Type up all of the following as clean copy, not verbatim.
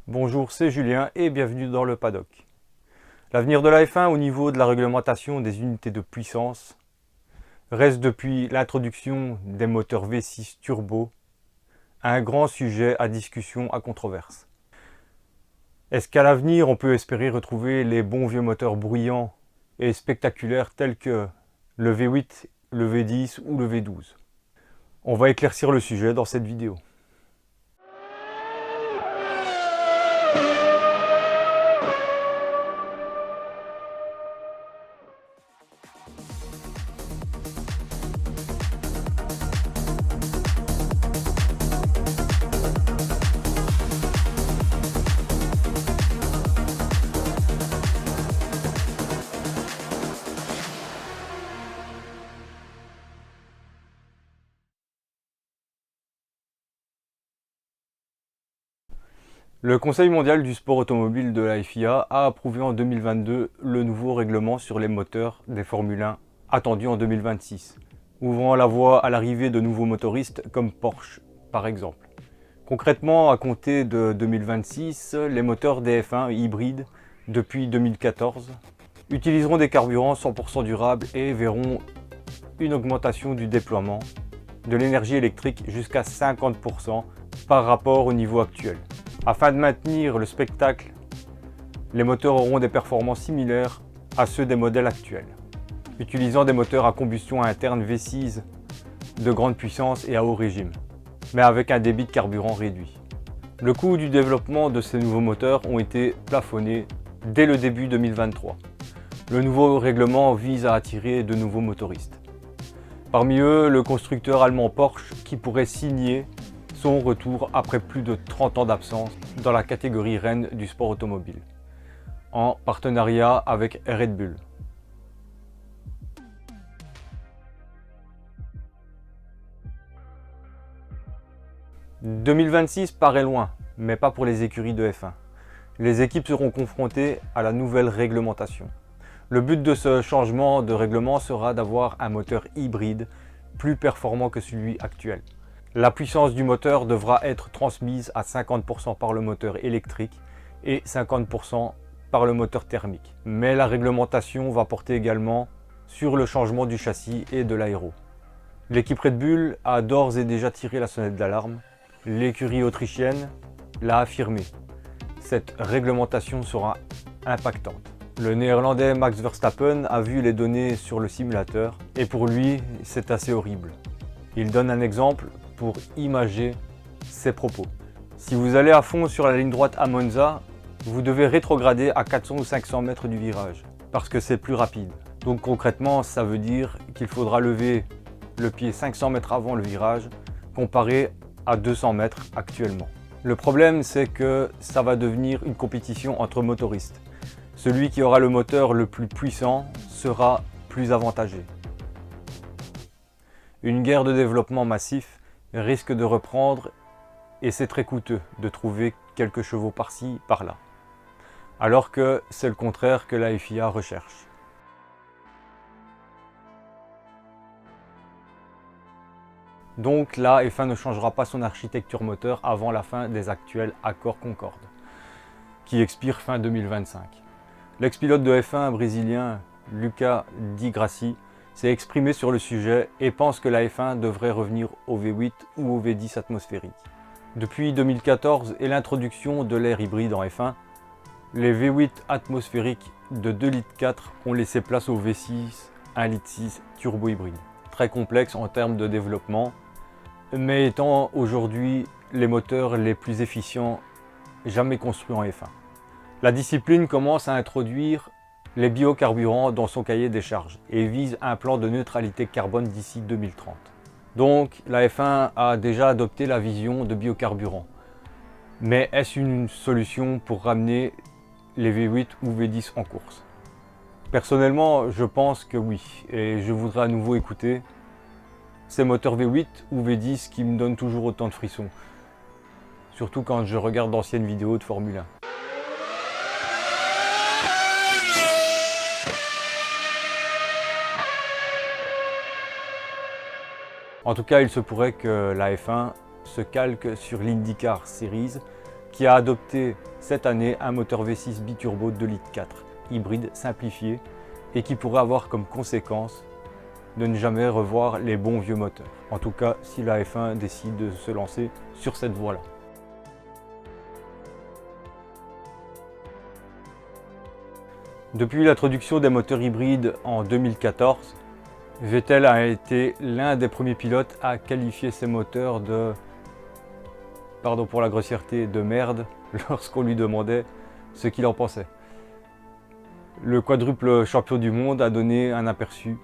Bonjour, c'est Julien et bienvenue dans le paddock. L'avenir de la F1 au niveau de la réglementation des unités de puissance reste depuis l'introduction des moteurs V6 turbo un grand sujet à discussion, à controverse. Est-ce qu'à l'avenir on peut espérer retrouver les bons vieux moteurs bruyants et spectaculaires tels que le V8, le V10 ou le V12? On va éclaircir le sujet dans cette vidéo. Le Conseil mondial du sport automobile de la FIA a approuvé en 2022 le nouveau règlement sur les moteurs des Formule 1 attendu en 2026, ouvrant la voie à l'arrivée de nouveaux motoristes comme Porsche par exemple. Concrètement, à compter de 2026, les moteurs des F1 hybrides depuis 2014 utiliseront des carburants 100% durables et verront une augmentation du déploiement de l'énergie électrique jusqu'à 50% par rapport au niveau actuel. Afin de maintenir le spectacle, les moteurs auront des performances similaires à ceux des modèles actuels, utilisant des moteurs à combustion interne V6 de grande puissance et à haut régime, mais avec un débit de carburant réduit. Le coût du développement de ces nouveaux moteurs ont été plafonnés dès le début 2023. Le nouveau règlement vise à attirer de nouveaux motoristes. Parmi eux, le constructeur allemand Porsche qui pourrait signer son retour après plus de 30 ans d'absence dans la catégorie reine du sport automobile, en partenariat avec Red Bull. « 2026 paraît loin, mais pas pour les écuries de F1. Les équipes seront confrontées à la nouvelle réglementation. Le but de ce changement de règlement sera d'avoir un moteur hybride plus performant que celui actuel. La puissance du moteur devra être transmise à 50% par le moteur électrique et 50% par le moteur thermique. Mais la réglementation va porter également sur le changement du châssis et de l'aéro. L'équipe Red Bull a d'ores et déjà tiré la sonnette d'alarme. L'écurie autrichienne l'a affirmé. Cette réglementation sera impactante. Le néerlandais Max Verstappen a vu les données sur le simulateur et pour lui, c'est assez horrible. Il donne un exemple pour imager ses propos. Si vous allez à fond sur la ligne droite à Monza, vous devez rétrograder à 400 ou 500 mètres du virage parce que c'est plus rapide. Donc concrètement, ça veut dire qu'il faudra lever le pied 500 mètres avant le virage comparé à 200 mètres actuellement. Le problème, c'est que ça va devenir une compétition entre motoristes. Celui qui aura le moteur le plus puissant sera plus avantagé. Une guerre de développement massif risque de reprendre et c'est très coûteux de trouver quelques chevaux par-ci, par-là. Alors que c'est le contraire que la FIA recherche. Donc la F1 ne changera pas son architecture moteur avant la fin des actuels accords Concorde, qui expirent fin 2025. L'ex-pilote de F1 brésilien Lucas Di Grassi s'est exprimé sur le sujet et pense que la F1 devrait revenir au V8 ou au V10 atmosphérique. Depuis 2014 et l'introduction de l'air hybride en F1, les V8 atmosphériques de 2,4 litres ont laissé place au V6 1,6 litre turbo hybride. Très complexe en termes de développement, mais étant aujourd'hui les moteurs les plus efficients jamais construits en F1. La discipline commence à introduire les biocarburants dans son cahier des charges et vise un plan de neutralité carbone d'ici 2030. Donc la F1 a déjà adopté la vision de biocarburants. Mais est-ce une solution pour ramener les V8 ou V10 en course? Personnellement, je pense que oui, et je voudrais à nouveau écouter ces moteurs V8 ou V10 qui me donnent toujours autant de frissons. Surtout quand je regarde d'anciennes vidéos de Formule 1. En tout cas, il se pourrait que la F1 se calque sur l'IndyCar Series qui a adopté cette année un moteur V6 biturbo 2,4 litres, hybride simplifié et qui pourrait avoir comme conséquence de ne jamais revoir les bons vieux moteurs. En tout cas, si la F1 décide de se lancer sur cette voie-là. Depuis l'introduction des moteurs hybrides en 2014, Vettel a été l'un des premiers pilotes à qualifier ses moteurs de, pardon pour la grossièreté, de merde lorsqu'on lui demandait ce qu'il en pensait. Le quadruple champion du monde a donné un aperçu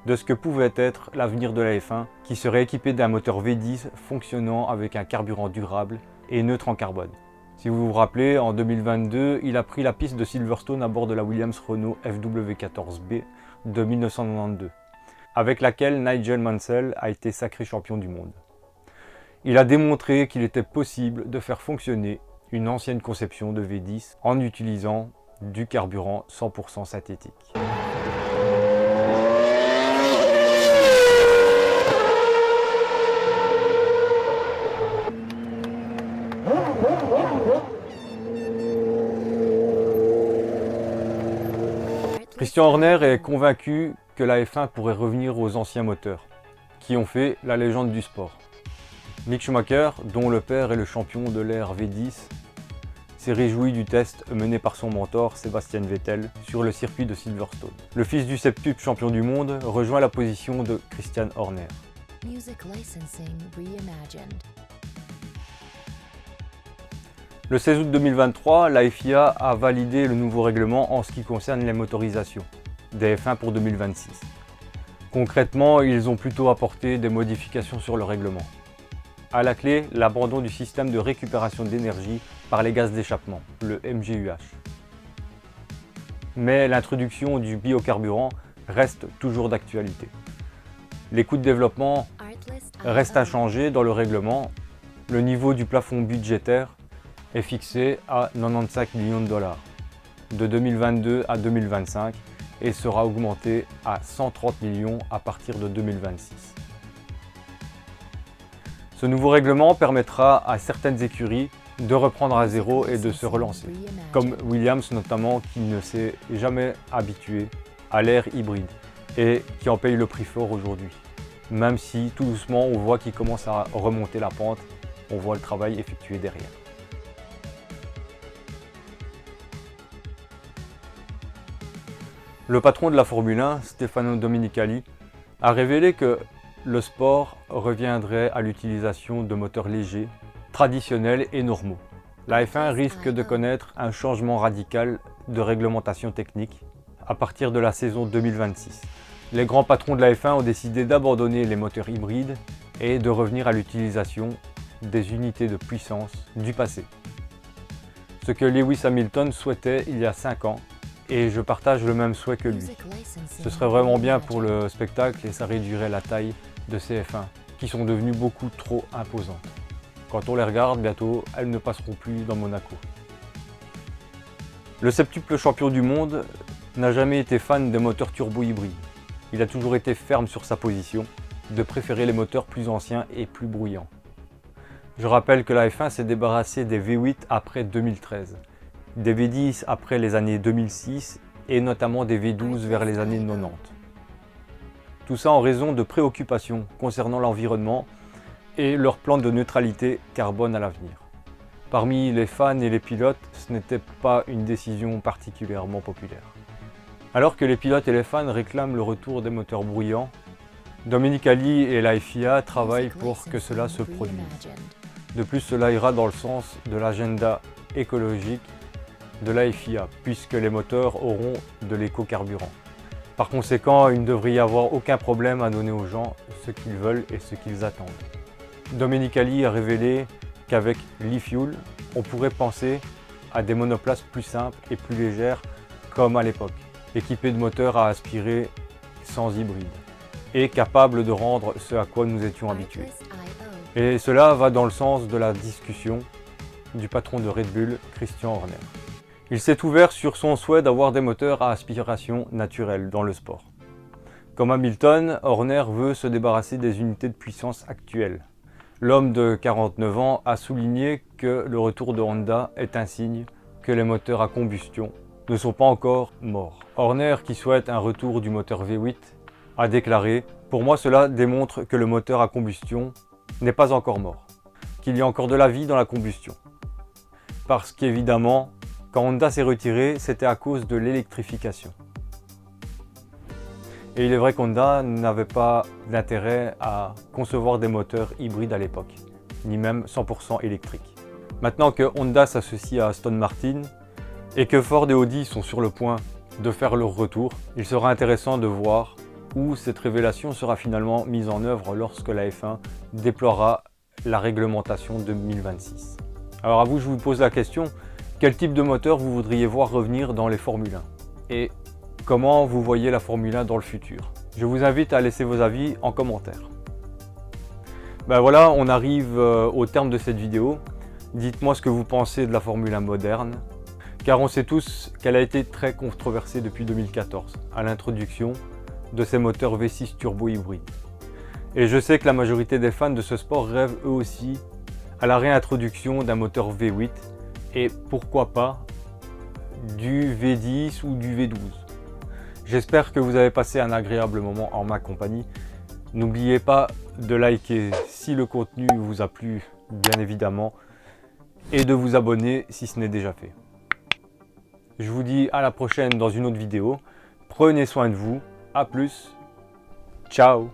de ce que pouvait être l'avenir de la F1 qui serait équipé d'un moteur V10 fonctionnant avec un carburant durable et neutre en carbone. Si vous vous rappelez, en 2022, il a pris la piste de Silverstone à bord de la Williams-Renault FW14B de 1992, avec laquelle Nigel Mansell a été sacré champion du monde. Il a démontré qu'il était possible de faire fonctionner une ancienne conception de V10 en utilisant du carburant 100% synthétique. Christian Horner est convaincu que la F1 pourrait revenir aux anciens moteurs, qui ont fait la légende du sport. Mick Schumacher, dont le père est le champion de l'ère V10, s'est réjoui du test mené par son mentor Sebastian Vettel sur le circuit de Silverstone. Le fils du septuple champion du monde rejoint la position de Christian Horner. Le 16 août 2023, la FIA a validé le nouveau règlement en ce qui concerne les motorisations des F1 pour 2026. Concrètement, ils ont plutôt apporté des modifications sur le règlement. À la clé, l'abandon du système de récupération d'énergie par les gaz d'échappement, le MGUH. Mais l'introduction du biocarburant reste toujours d'actualité. Les coûts de développement restent inchangés dans le règlement. Le niveau du plafond budgétaire est fixé à 95 millions de dollars de 2022 à 2025 et sera augmenté à 130 millions à partir de 2026. Ce nouveau règlement permettra à certaines écuries de reprendre à zéro et de se relancer, comme Williams notamment qui ne s'est jamais habitué à l'ère hybride et qui en paye le prix fort aujourd'hui. Même si tout doucement on voit qu'il commence à remonter la pente, on voit le travail effectué derrière. Le patron de la Formule 1, Stefano Domenicali, a révélé que le sport reviendrait à l'utilisation de moteurs légers, traditionnels et normaux. La F1 risque de connaître un changement radical de réglementation technique à partir de la saison 2026. Les grands patrons de la F1 ont décidé d'abandonner les moteurs hybrides et de revenir à l'utilisation des unités de puissance du passé. Ce que Lewis Hamilton souhaitait il y a 5 ans, et je partage le même souhait que lui. Ce serait vraiment bien pour le spectacle et ça réduirait la taille de ces F1 qui sont devenues beaucoup trop imposantes. Quand on les regarde, bientôt, elles ne passeront plus dans Monaco. Le septuple champion du monde n'a jamais été fan des moteurs turbo-hybrides. Il a toujours été ferme sur sa position de préférer les moteurs plus anciens et plus bruyants. Je rappelle que la F1 s'est débarrassée des V8 après 2013. Des V10 après les années 2006 et notamment des V12 vers les années 90. Tout ça en raison de préoccupations concernant l'environnement et leur plan de neutralité carbone à l'avenir. Parmi les fans et les pilotes, ce n'était pas une décision particulièrement populaire. Alors que les pilotes et les fans réclament le retour des moteurs bruyants, Domenicali et la FIA travaillent pour que cela se produise. De plus, cela ira dans le sens de l'agenda écologique de la FIA, puisque les moteurs auront de l'éco-carburant. Par conséquent, il ne devrait y avoir aucun problème à donner aux gens ce qu'ils veulent et ce qu'ils attendent. Domenicali a révélé qu'avec l'e-fuel, on pourrait penser à des monoplaces plus simples et plus légères comme à l'époque, équipées de moteurs à aspirer sans hybride et capables de rendre ce à quoi nous étions habitués. Et cela va dans le sens de la discussion du patron de Red Bull, Christian Horner. Il s'est ouvert sur son souhait d'avoir des moteurs à aspiration naturelle dans le sport. Comme Hamilton, Horner veut se débarrasser des unités de puissance actuelles. L'homme de 49 ans a souligné que le retour de Honda est un signe que les moteurs à combustion ne sont pas encore morts. Horner, qui souhaite un retour du moteur V8, a déclaré « Pour moi, cela démontre que le moteur à combustion n'est pas encore mort, qu'il y a encore de la vie dans la combustion. » Parce qu'évidemment, quand Honda s'est retiré, c'était à cause de l'électrification. Et il est vrai qu'Honda n'avait pas d'intérêt à concevoir des moteurs hybrides à l'époque, ni même 100% électriques. Maintenant que Honda s'associe à Aston Martin et que Ford et Audi sont sur le point de faire leur retour, il sera intéressant de voir où cette révélation sera finalement mise en œuvre lorsque la F1 déploiera la réglementation 2026. Alors à vous, je vous pose la question, quel type de moteur vous voudriez voir revenir dans les Formule 1 ? Et comment vous voyez la Formule 1 dans le futur? Je vous invite à laisser vos avis en commentaire. Ben voilà, on arrive au terme de cette vidéo. Dites-moi ce que vous pensez de la Formule 1 moderne, car on sait tous qu'elle a été très controversée depuis 2014, à l'introduction de ces moteurs V6 turbo hybrides. Et je sais que la majorité des fans de ce sport rêvent eux aussi à la réintroduction d'un moteur V8 et pourquoi pas du V10 ou du V12. J'espère que vous avez passé un agréable moment en ma compagnie. N'oubliez pas de liker si le contenu vous a plu, bien évidemment, et de vous abonner si ce n'est déjà fait. Je vous dis à la prochaine dans une autre vidéo. Prenez soin de vous. À plus. Ciao.